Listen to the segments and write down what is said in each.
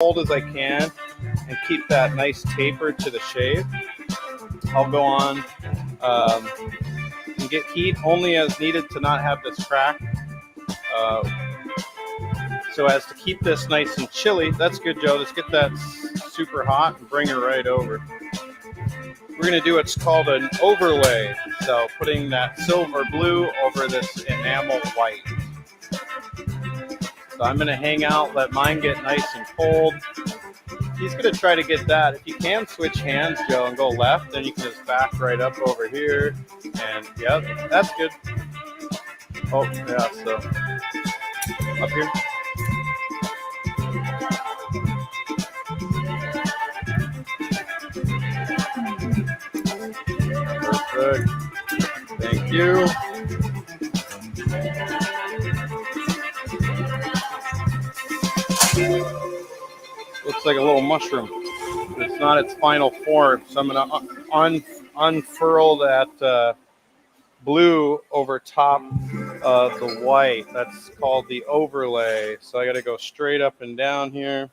cold as I can and keep that nice taper to the shave. I'll go on and get heat only as needed to not have this crack. So as to keep this nice and chilly. That's good, Joe. Let's get that super hot and bring her right over. We're going to do what's called an overlay. So putting that silver blue over this enamel white. So I'm going to hang out, let mine get nice and cold. He's going to try to get that. If you can switch hands, Joe, and go left, then you can just back right up over here. And yeah, that's good. Oh, yeah, so up here. Perfect. Thank you. Looks like a little mushroom. It's not its final form, so I'm going to unfurl that blue over top of the white. That's called the overlay. So I got to go straight up and down here.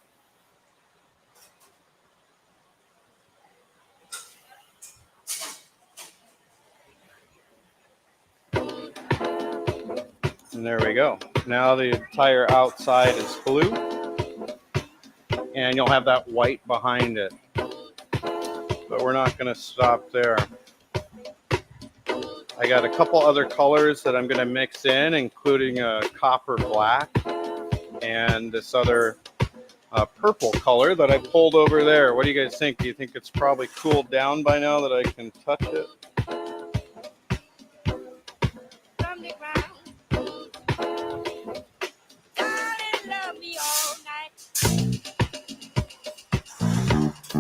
And there we go. Now the entire outside is blue. And you'll have that white behind it. But we're not going to stop there. I got a couple other colors that I'm going to mix in, including a copper black and this other purple color that I pulled over there. What do you guys think? Do you think it's probably cooled down by now that I can touch it?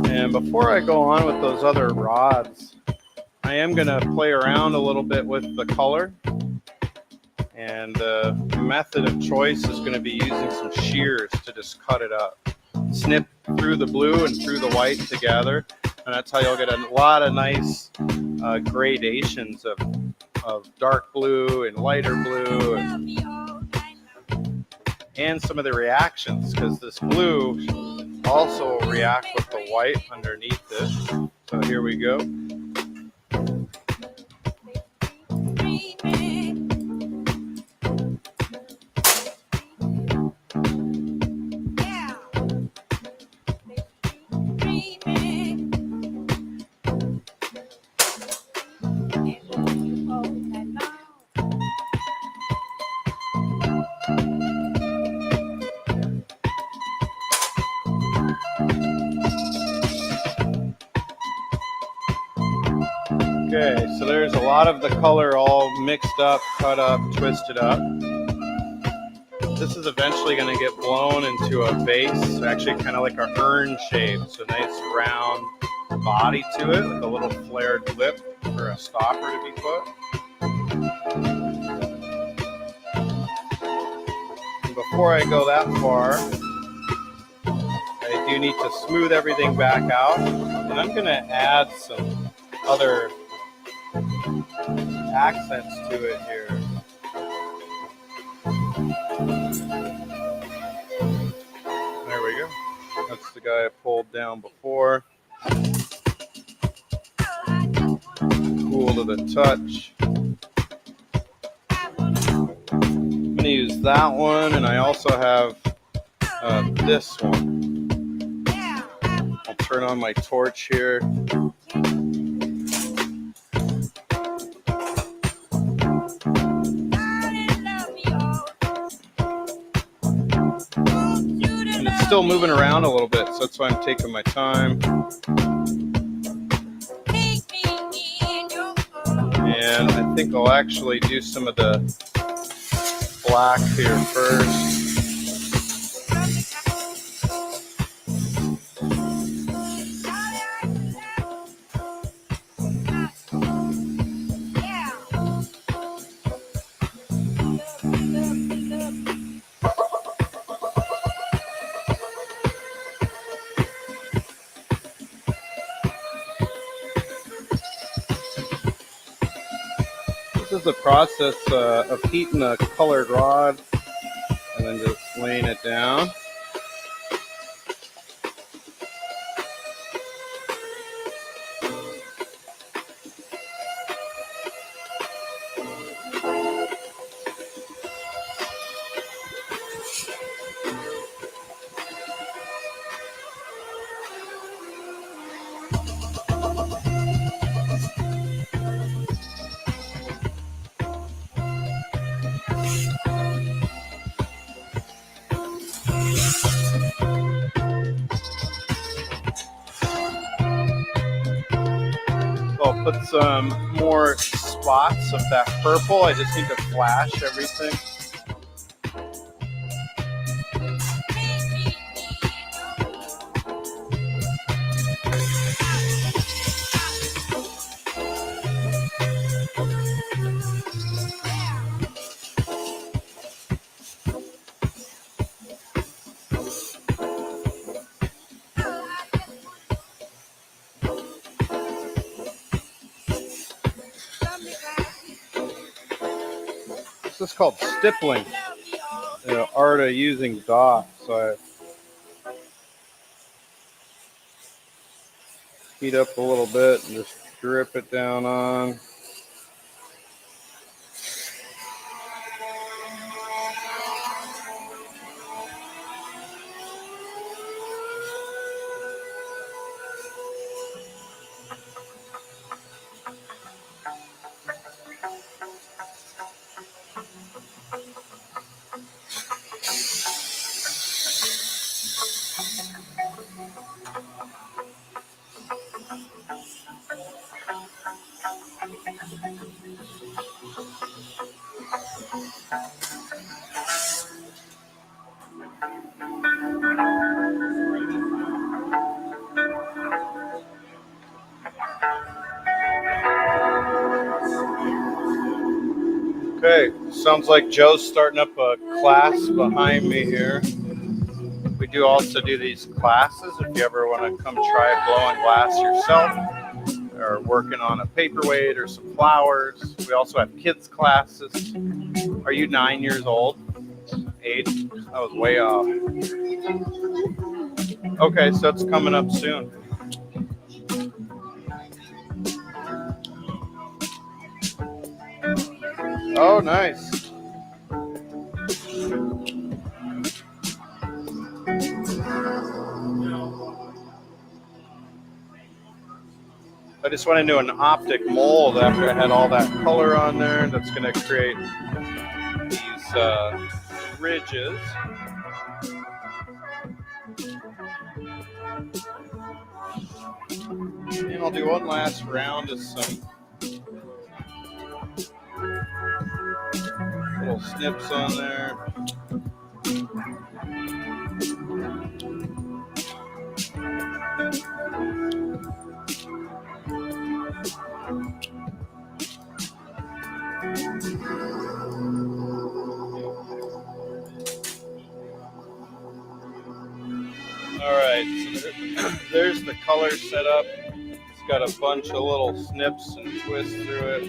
And before I go on with those other rods, I am going to play around a little bit with the color. And the method of choice is going to be using some shears to just cut it up. Snip through the blue and through the white together. And that's how you'll get a lot of nice gradations of dark blue and lighter blue. And some of the reactions, because this blue also will react with the white underneath it. So here we go. Okay, so there's a lot of the color all mixed up, cut up, twisted up. This is eventually going to get blown into a vase, actually kind of like an urn shape. So nice round body to it with a little flared lip for a stopper to be put. And before I go that far, I do need to smooth everything back out. And I'm going to add some other accents to it here. There we go. That's the guy I pulled down before. Cool to the touch. I'm going to use that one, and I also have this one. I'll turn on my torch here. Still moving around a little bit, so that's why I'm taking my time. And I think I'll actually do some of the black here first. This is the process of heating a colored rod and then just laying it down. put some more spots of that purple. I just need to flash everything. This is called stippling, the art of using dots. So I heat up a little bit and just drip it down on. Okay, sounds like Joe's starting up a class behind me here. We do also do these classes if you ever want to come try blowing glass yourself or working on a paperweight or some flowers. We also have kids classes. Are you 9 years old? 8? That was way off. Okay, so it's coming up soon. Oh, nice. I just went into an optic mold after I had all that color on there. That's going to create these ridges. And I'll do one last round of some little snips on there. Alright, so there's the color set up. It's got a bunch of little snips and twists through it.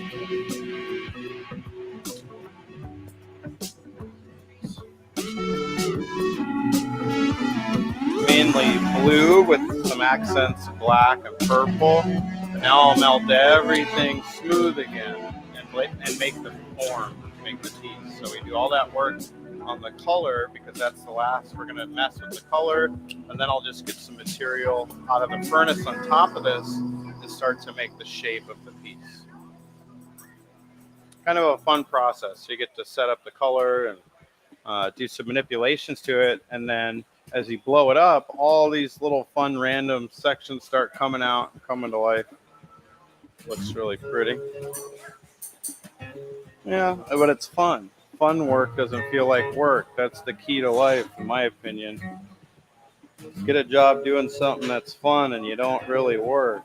Mainly blue with some accents of black and purple. And now I'll melt everything smooth again and make the form, make the piece. So we do all that work on the color because that's the last. We're going to mess with the color, and then I'll just get some material out of the furnace on top of this and start to make the shape of the piece. Kind of a fun process. So you get to set up the color and do some manipulations to it, and then as you blow it up, all these little fun random sections start coming out, coming to life. Looks really pretty. Yeah, but it's fun. Fun work doesn't feel like work. That's the key to life, in my opinion. Get a job doing something that's fun and you don't really work.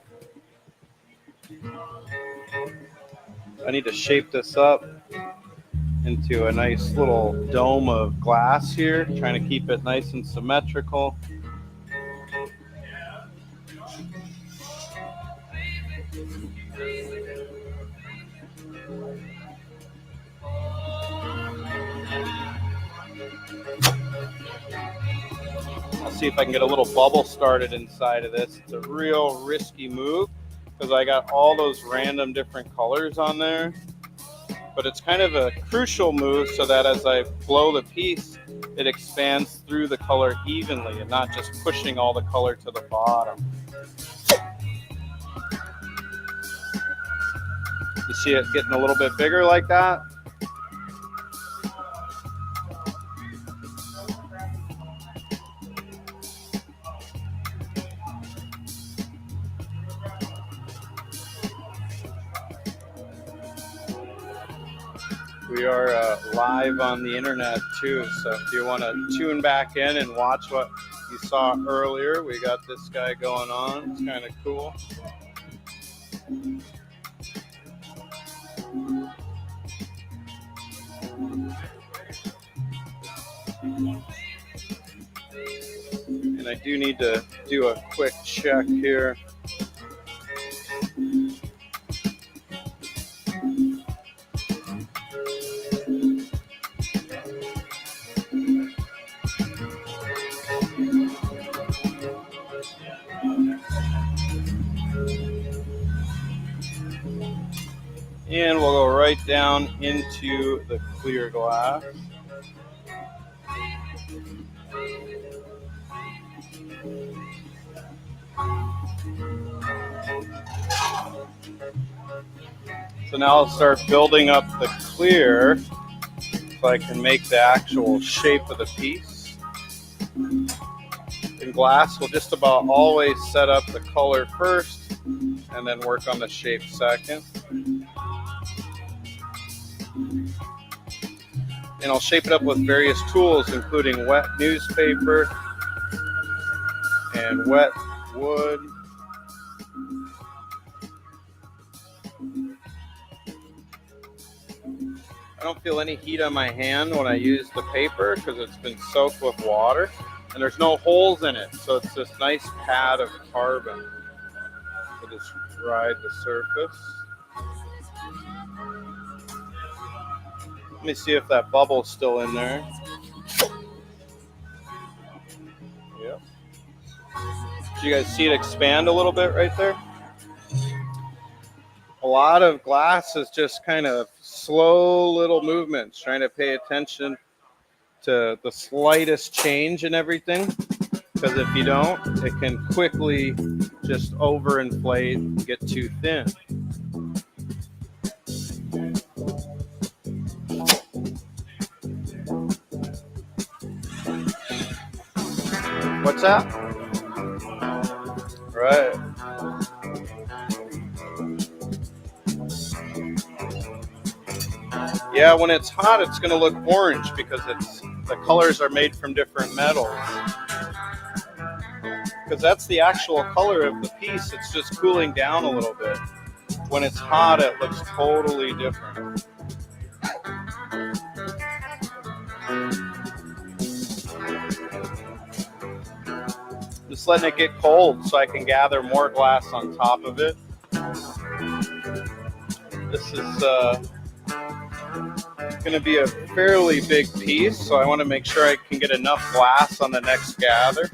I need to shape this up into a nice little dome of glass here, trying to keep it nice and symmetrical. I'll see if I can get a little bubble started inside of this. It's a real risky move because I got all those random different colors on there. But it's kind of a crucial move so that as I blow the piece, it expands through the color evenly and not just pushing all the color to the bottom. You see it getting a little bit bigger like that? We are live on the internet too, so if you want to tune back in and watch what you saw earlier, we got this guy going on. It's kind of cool. And I do need to do a quick check here. And we'll go right down into the clear glass. So now I'll start building up the clear so I can make the actual shape of the piece. In glass, we'll just about always set up the color first and then work on the shape second. And I'll shape it up with various tools, including wet newspaper and wet wood. I don't feel any heat on my hand when I use the paper because it's been soaked with water and there's no holes in it, so it's this nice pad of carbon. So just ride the surface. Let me see if that bubble's still in there. Yep. Did you guys see it expand a little bit right there? A lot of glass is just kind of slow little movements, trying to pay attention to the slightest change in everything. Because if you don't, it can quickly just overinflate and get too thin. What's that? Right. Yeah, when it's hot, it's going to look orange because the colors are made from different metals. Because that's the actual color of the piece. It's just cooling down a little bit. When it's hot, it looks totally different. Just letting it get cold so I can gather more glass on top of it. This is going to be a fairly big piece, so I want to make sure I can get enough glass on the next gather.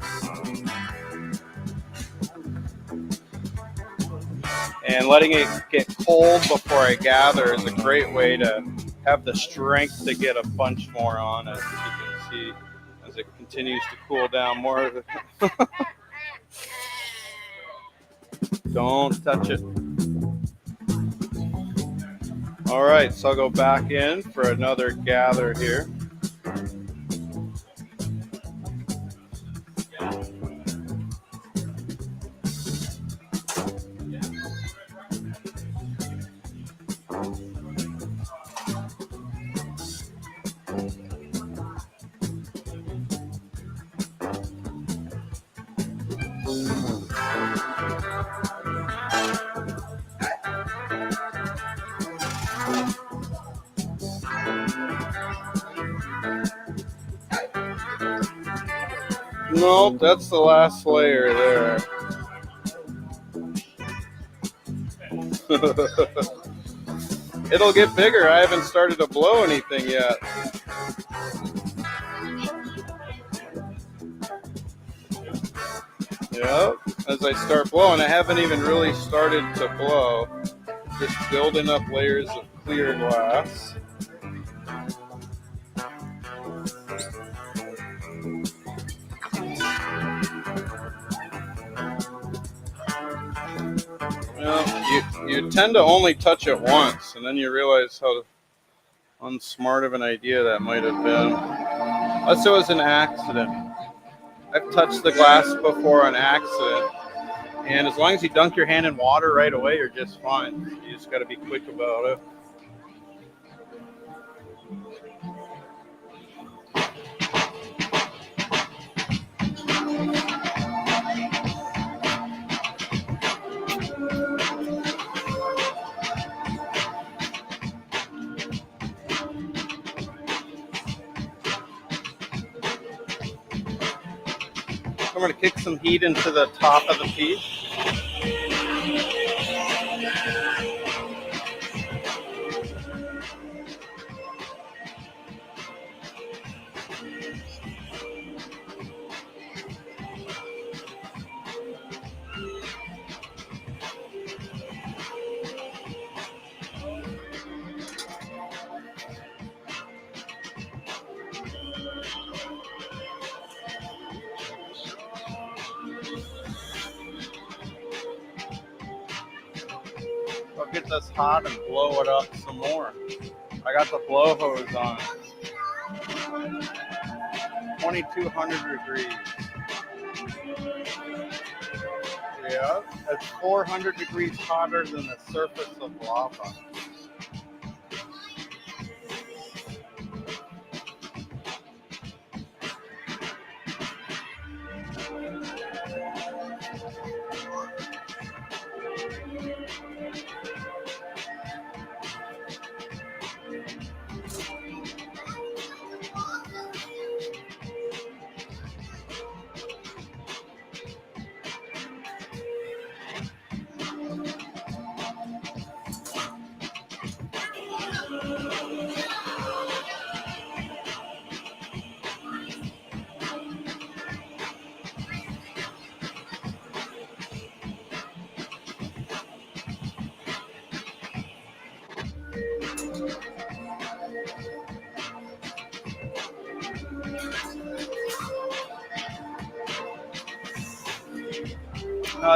And letting it get cold before I gather is a great way to have the strength to get a bunch more on it, as you can see, as it continues to cool down more. Don't touch it. All right, so I'll go back in for another gather here. Nope, that's the last layer there. It'll get bigger. I haven't started to blow anything yet. Yep, as I start blowing, I haven't even really started to blow. Just building up layers of clear glass. You tend to only touch it once, and then you realize how unsmart of an idea that might have been. Unless it was an accident. I've touched the glass before on accident, and as long as you dunk your hand in water right away, you're just fine. You just got to be quick about it. I'm going to kick some heat into the top of the piece. I'll get this hot and blow it up some more. I got the blow hose on 2200 degrees. Yeah, it's 400 degrees hotter than the surface of lava.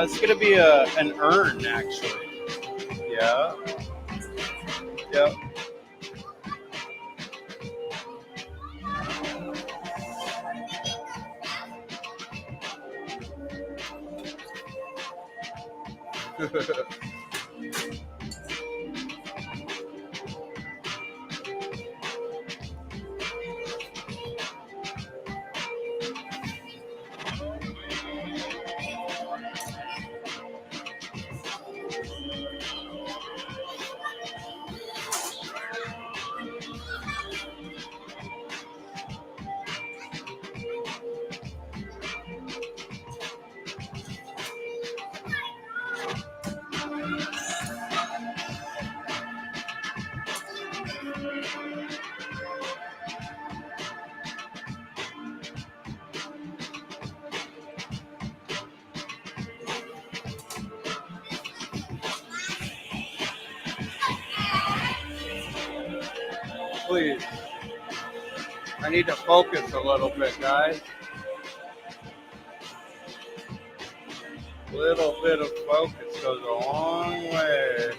It's going to be an urn, actually. Yeah. Yep. Please. I need to focus a little bit, guys. A little bit of focus goes a long way.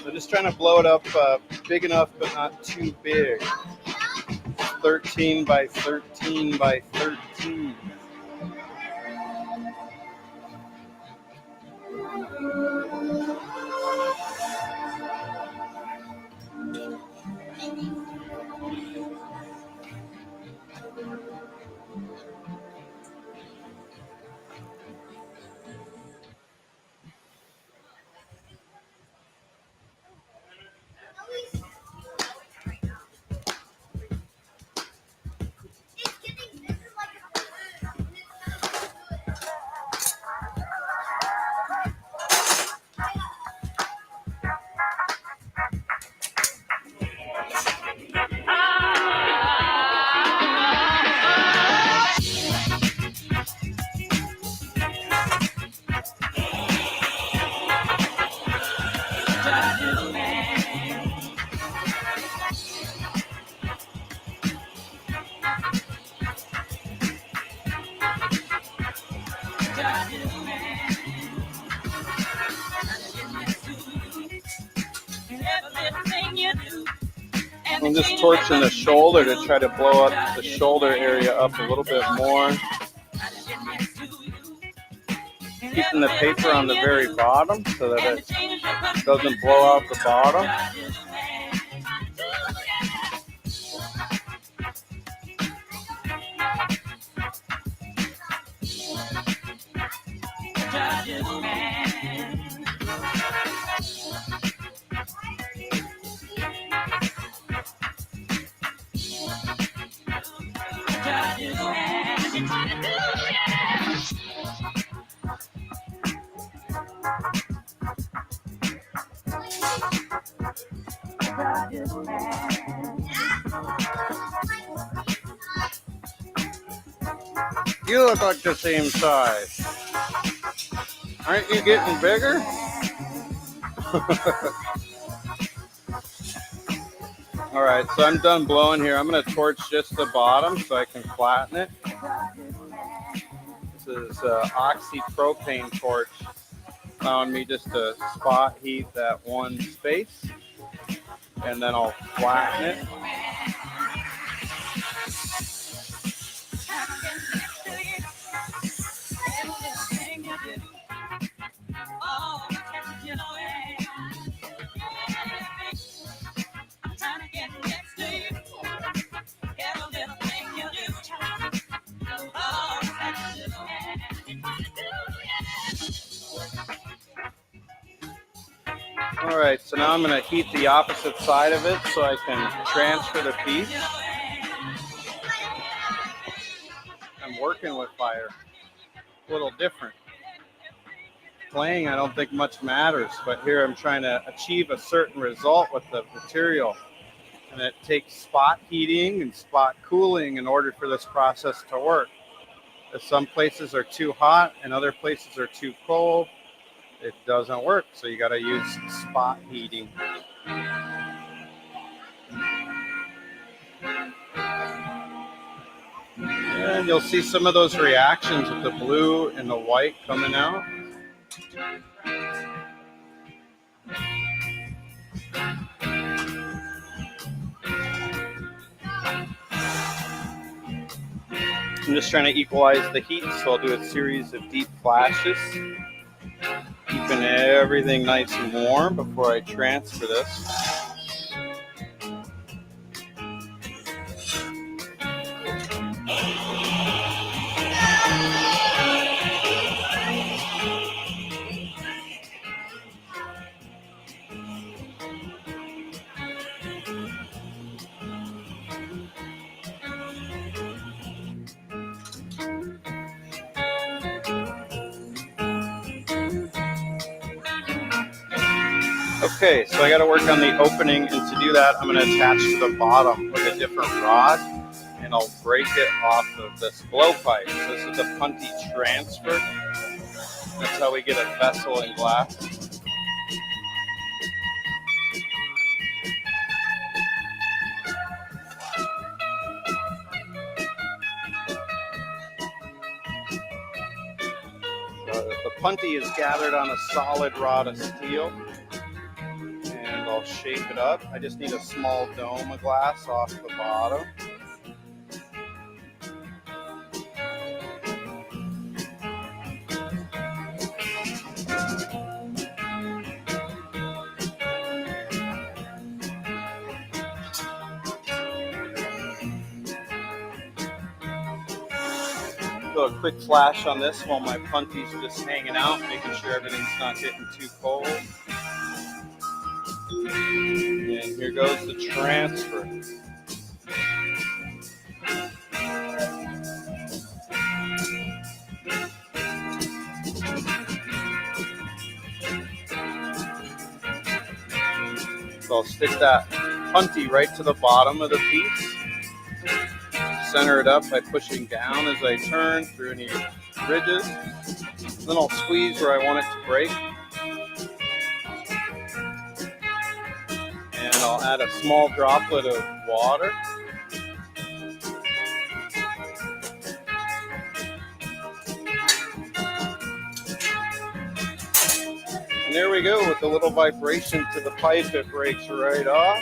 So just trying to blow it up big enough, but not too big. 13 by 13 by 13. I'm just torching the shoulder to try to blow up the shoulder area up a little bit more. Keeping the paper on the very bottom so that it doesn't blow out the bottom. You look like the same size. Aren't you getting bigger? All right, so I'm done blowing here. I'm going to torch just the bottom so I can flatten it. This is oxypropane torch, allowing me just to spot heat that one space, and then I'll flatten it. All right, so now I'm going to heat the opposite side of it so I can transfer the piece. I'm working with fire, a little different. Playing, I don't think much matters, but here I'm trying to achieve a certain result with the material. And it takes spot heating and spot cooling in order for this process to work. If some places are too hot and other places are too cold, it doesn't work. So you got to use spot heating. And you'll see some of those reactions with the blue and the white coming out. I'm just trying to equalize the heat, so I'll do a series of deep flashes, keeping everything nice and warm before I transfer this. Okay, so I got to work on the opening, and to do that, I'm going to attach to the bottom with a different rod, and I'll break it off of this blowpipe. So this is a punty transfer. That's how we get a vessel in glass. So the punty is gathered on a solid rod of steel. I'll shape it up. I just need a small dome of glass off the bottom. Do a quick flash on this while my punty's just hanging out, making sure everything's not getting too cold. And here goes the transfer. So I'll stick that punty right to the bottom of the piece. Center it up by pushing down as I turn through any ridges. Then I'll squeeze where I want it to break. And I'll add a small droplet of water. And there we go. With a little vibration to the pipe, it breaks right off.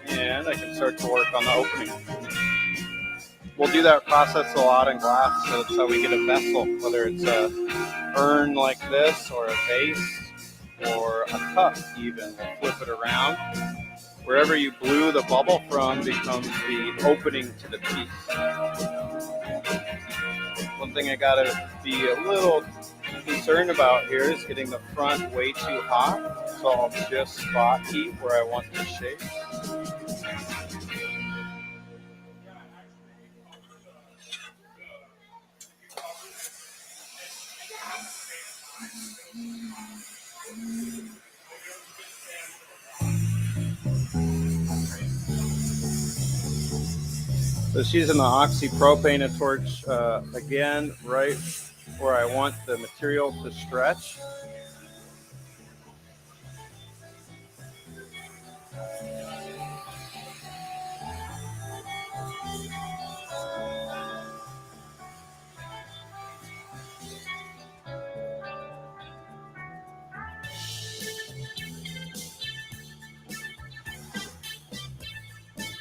And I can start to work on the opening. We'll do that process a lot in glass, so that's how we get a vessel, whether it's a urn like this, or a vase, or a cup even. We'll flip it around wherever you blew the bubble from becomes the opening to the piece. One thing I gotta be a little concerned about here is getting the front way too hot, so I'll just spot heat where I want the shape. Just using the oxypropane torch again, right where I want the material to stretch.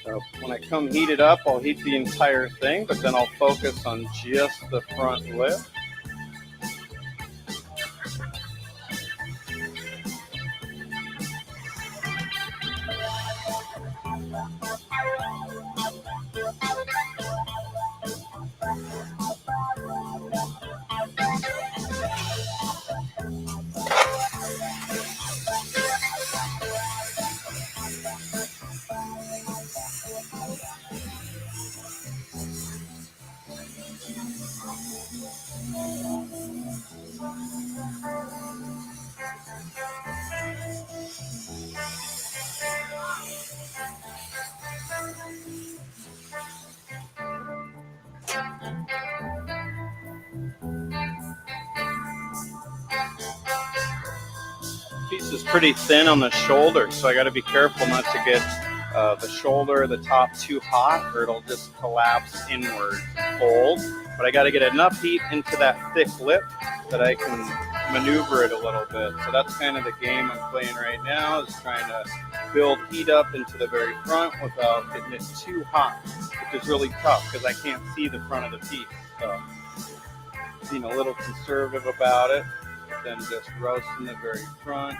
So when I come heat it up, I'll heat the entire thing, but then I'll focus on just the front lip. Piece is pretty thin on the shoulder, so I got to be careful not to get the shoulder, the top too hot, or it'll just collapse inward, fold. But I got to get enough heat into that thick lip that I can maneuver it a little bit. So that's kind of the game I'm playing right now, is trying to build heat up into the very front without getting it too hot, which is really tough because I can't see the front of the piece. So being a little conservative about it, then just roasting the very front.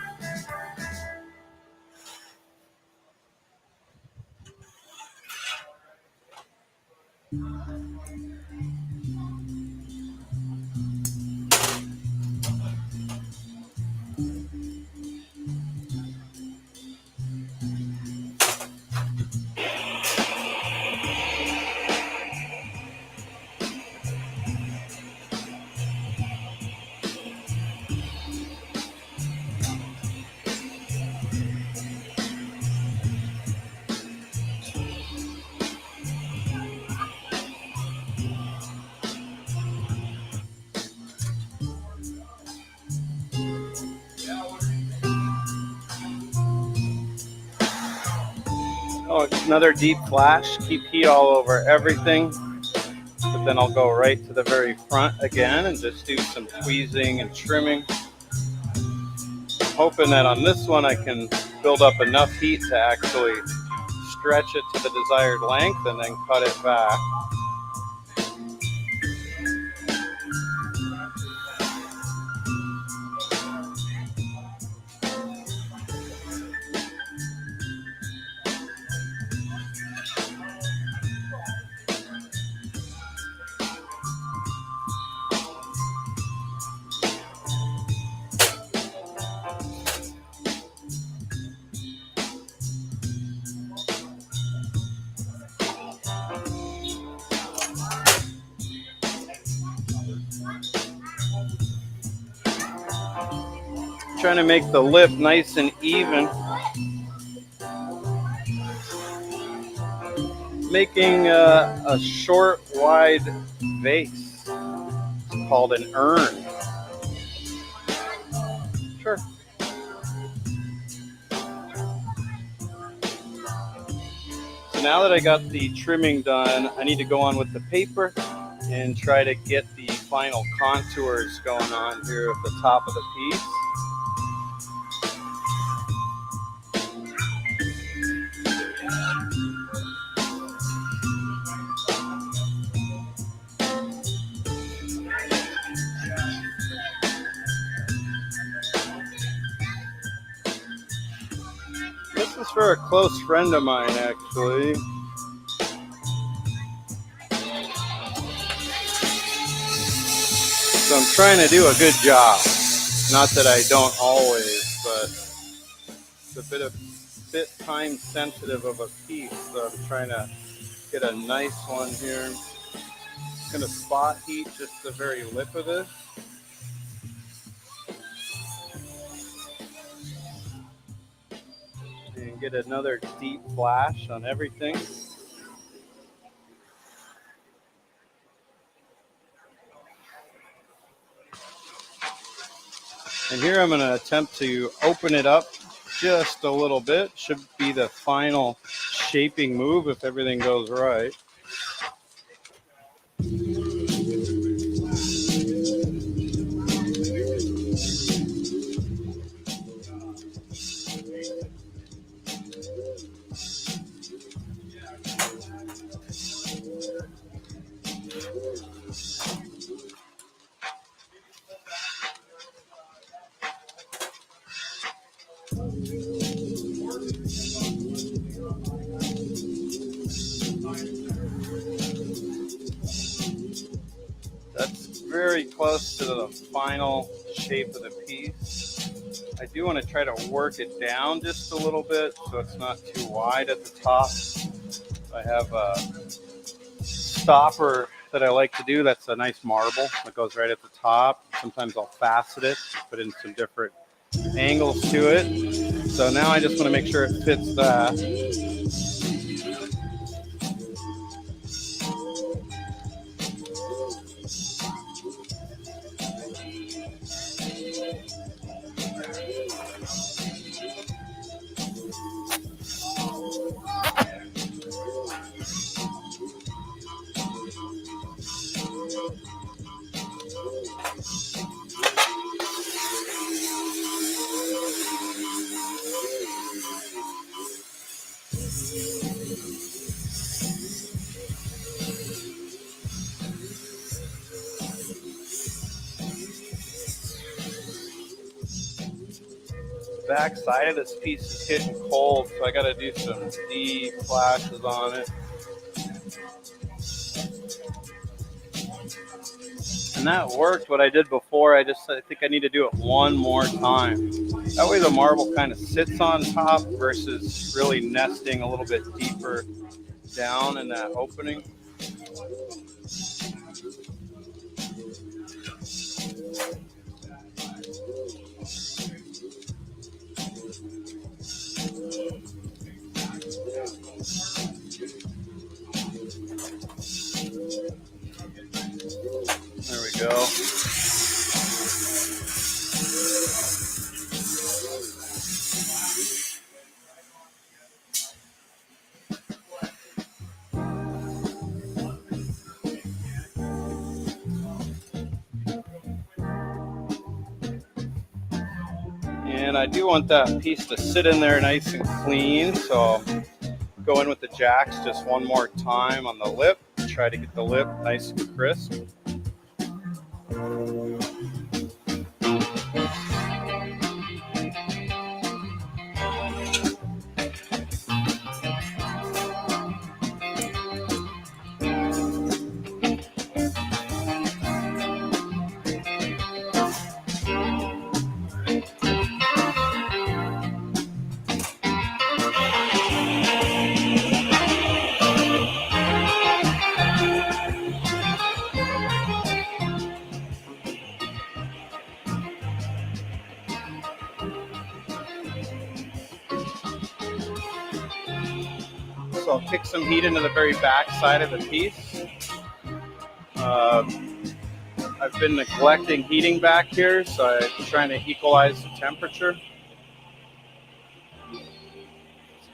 Oh, another deep flash. Keep heat all over everything. But then I'll go right to the very front again and just do some tweezing and trimming. I'm hoping that on this one I can build up enough heat to actually stretch it to the desired length and then cut it back. Trying to make the lip nice and even. Making a short, wide vase. It's called an urn. Sure. So now that I got the trimming done, I need to go on with the paper and try to get the final contours going on here at the top of the piece. for a close friend of mine, actually. So I'm trying to do a good job. Not that I don't always, but it's a bit time sensitive of a piece. So I'm trying to get a nice one here. I'm going to spot heat just the very lip of this. And get another deep flash on everything. And here I'm going to attempt to open it up just a little bit. Should be the final shaping move if everything goes right. That's very close to the final shape of the piece. I do want to try to work it down just a little bit so it's not too wide at the top. I have a stopper that I like to do that's a nice marble that goes right at the top. Sometimes I'll facet it, put in some different angles to it. So now I just want to make sure it fits that. Back side of this piece is hitting cold, so I got to do some deep flashes on it. And that worked what I did before. I think I need to do it one more time. That way the marble kind of sits on top versus really nesting a little bit deeper down in that opening. There we go. And I do want that piece to sit in there nice and clean, so I'll go in with the jacks just one more time on the lip. Try to get the lip nice and crisp. So I'll kick some heat into the very back side of the piece. I've been neglecting heating back here, so I'm trying to equalize the temperature. It's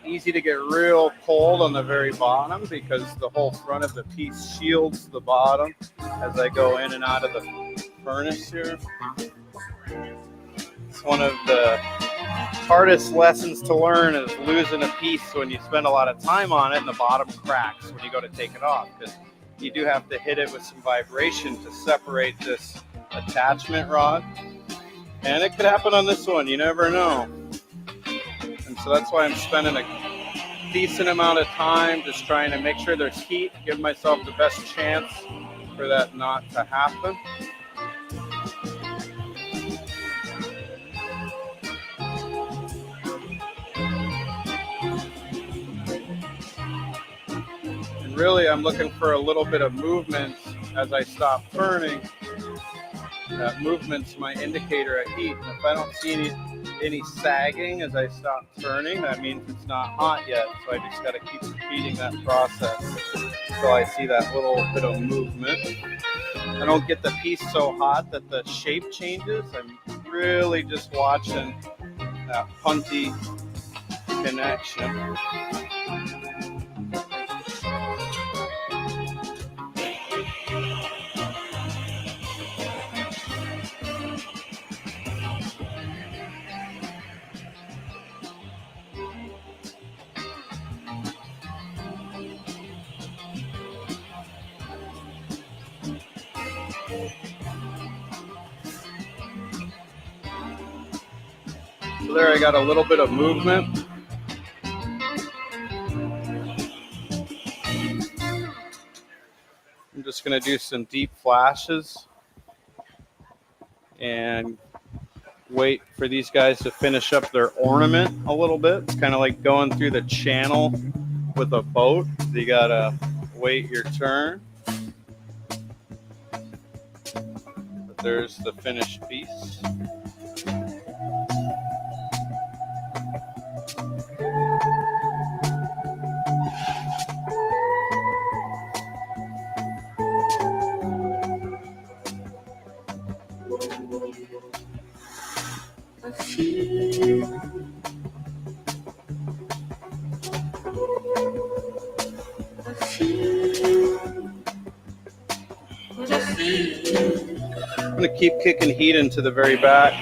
easy to get real cold on the very bottom because the whole front of the piece shields the bottom as I go in and out of the furnace here. It's one of the hardest lessons to learn is losing a piece when you spend a lot of time on it and the bottom cracks when you go to take it off, because you do have to hit it with some vibration to separate this attachment rod. And it could happen on this one, you never know. And so that's why I'm spending a decent amount of time, just trying to make sure there's heat, give myself the best chance for that not to happen. And really, I'm looking for a little bit of movement as I stop turning. That movement's my indicator of heat. And if I don't see any sagging as I stop turning, that means it's not hot yet. So I just got to keep repeating that process until I see that little bit of movement. I don't get the piece so hot that the shape changes. I'm really just watching that punty connection. So there I got a little bit of movement. I'm just going to do some deep flashes and wait for these guys to finish up their ornament a little bit. It's kind of like going through the channel with a boat. You got to wait your turn. But there's the finished piece. I'm going to keep kicking heat into the very back.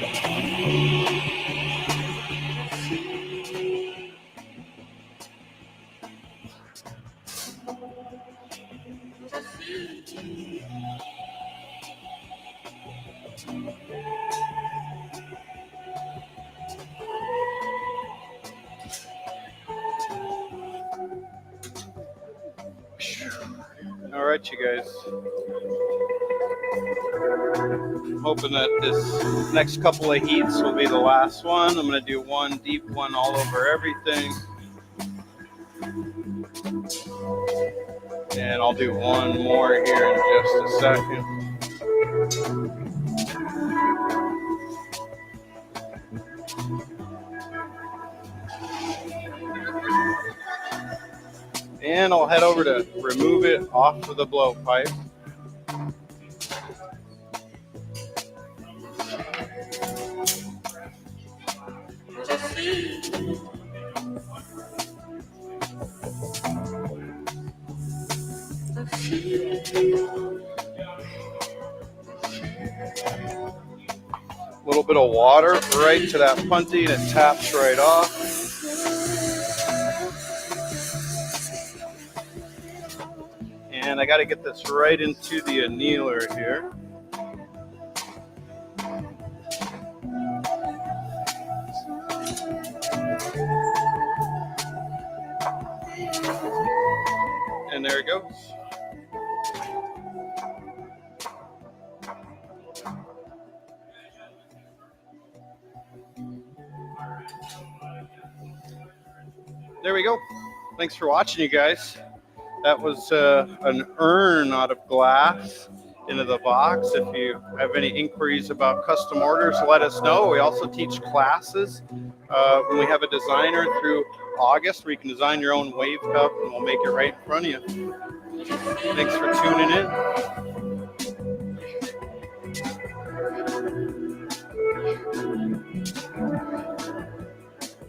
All right, you guys. I'm hoping that this next couple of heats will be the last one. I'm going to do one deep one all over everything. And I'll do one more here in just a second. And I'll head over to remove it off of the blowpipe. A little bit of water right to that punty and it taps right off. And I got to get this right into the annealer here. And there it goes. There we go. Thanks for watching, you guys. That was an urn out of glass into the box. If you have any inquiries about custom orders, let us know. We also teach classes when we have a designer through August where you can design your own wave cup and we'll make it right in front of you. Thanks for tuning in.